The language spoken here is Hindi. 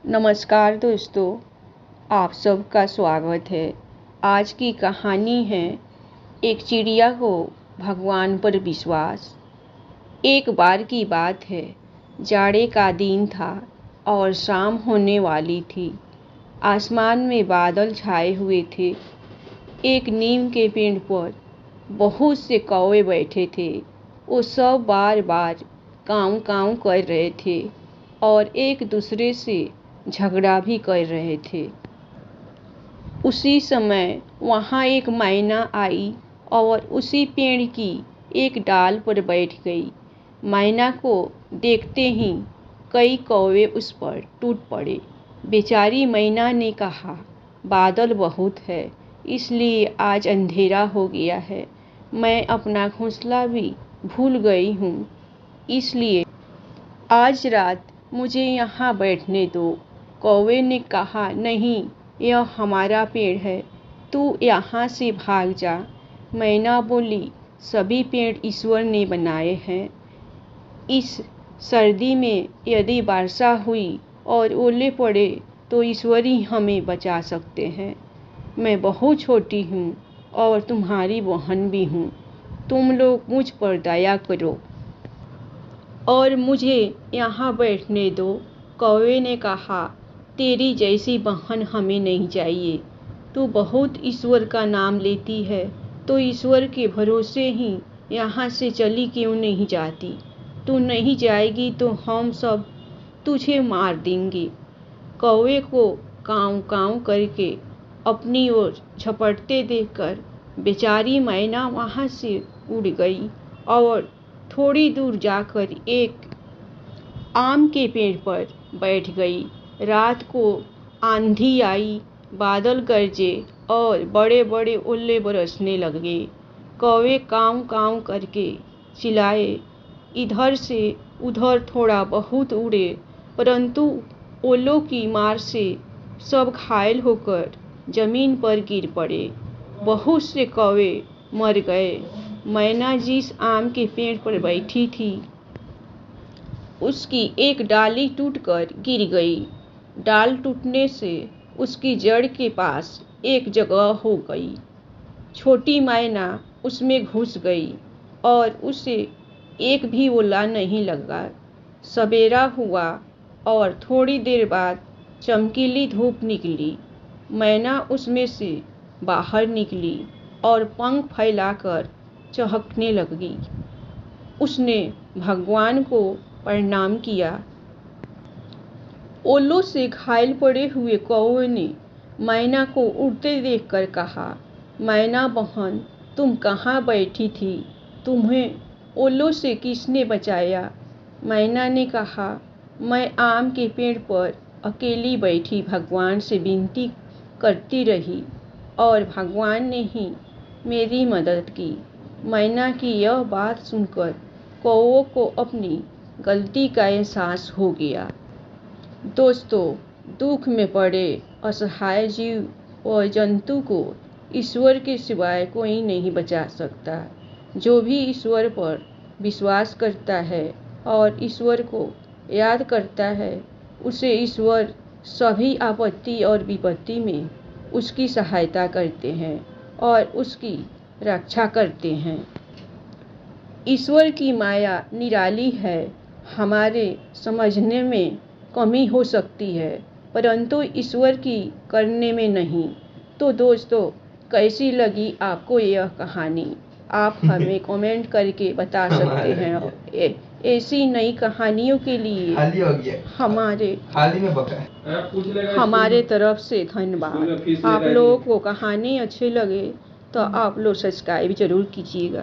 नमस्कार दोस्तों, आप सबका स्वागत है। आज की कहानी है एक चिड़िया को भगवान पर विश्वास। एक बार की बात है, जाड़े का दिन था और शाम होने वाली थी। आसमान में बादल छाए हुए थे। एक नीम के पेड़ पर बहुत से कौवे बैठे थे। वो सब बार बार काऊ काऊ कर रहे थे और एक दूसरे से झगड़ा भी कर रहे थे। उसी समय वहाँ एक मैना आई और उसी पेड़ की एक डाल पर बैठ गई। मैना को देखते ही कई कौवे उस पर टूट पड़े। बेचारी मैना ने कहा, बादल बहुत है, इसलिए आज अंधेरा हो गया है। मैं अपना घोंसला भी भूल गई हूँ, इसलिए आज रात मुझे यहाँ बैठने दो। कौवे ने कहा, नहीं, यह हमारा पेड़ है, तू यहाँ से भाग जा। मैना बोली, सभी पेड़ ईश्वर ने बनाए हैं। इस सर्दी में यदि वर्षा हुई और ओले पड़े तो ईश्वर ही हमें बचा सकते हैं। मैं बहुत छोटी हूँ और तुम्हारी बहन भी हूँ। तुम लोग मुझ पर दया करो और मुझे यहाँ बैठने दो। कौवे ने कहा, तेरी जैसी बहन हमें नहीं चाहिए। तू बहुत ईश्वर का नाम लेती है, तो ईश्वर के भरोसे ही यहाँ से चली क्यों नहीं जाती? तू नहीं जाएगी तो हम सब तुझे मार देंगे। कौवे को काऊ काऊ करके अपनी ओर झपटते देखकर बेचारी मैना वहाँ से उड़ गई और थोड़ी दूर जाकर एक आम के पेड़ पर बैठ गई। रात को आंधी आई, बादल गरजे और बड़े बड़े ओले बरसने लगे। कौवे काऊ काऊ करके चिल्लाए, इधर से उधर थोड़ा बहुत उड़े, परंतु ओलों की मार से सब घायल होकर जमीन पर गिर पड़े। बहुत से कौवे मर गए। मैना जिस आम के पेड़ पर बैठी थी, उसकी एक डाली टूटकर गिर गई। डाल टूटने से उसकी जड़ के पास एक जगह हो गई। छोटी मैना उसमें घुस गई और उसे एक भी ओला नहीं लगा। सवेरा हुआ और थोड़ी देर बाद चमकीली धूप निकली। मैना उसमें से बाहर निकली और पंख फैलाकर चहकने लगी। उसने भगवान को प्रणाम किया। ओलों से घायल पड़े हुए कौवे ने मैना को उड़ते देखकर कहा, मैना बहन, तुम कहाँ बैठी थी? तुम्हें ओलों से किसने बचाया? मैना ने कहा, मैं आम के पेड़ पर अकेली बैठी भगवान से विनती करती रही और भगवान ने ही मेरी मदद की। मैना की यह बात सुनकर कौवों को अपनी गलती का एहसास हो गया। दोस्तों, दुख में पड़े असहाय जीव और जंतु को ईश्वर के सिवाय कोई नहीं बचा सकता। जो भी ईश्वर पर विश्वास करता है और ईश्वर को याद करता है, उसे ईश्वर सभी आपत्ति और विपत्ति में उसकी सहायता करते हैं और उसकी रक्षा करते हैं। ईश्वर की माया निराली है। हमारे समझने में कमी हो सकती है, परंतु ईश्वर की करने में नहीं। तो दोस्तों, कैसी लगी आपको यह कहानी? आप हमें कमेंट करके बता सकते हैं। ऐसी नई कहानियों के लिए हमारे तरफ से धन्यवाद। आप लोगों को कहानी अच्छी लगे तो आप लोग सब्सक्राइब जरूर कीजिएगा।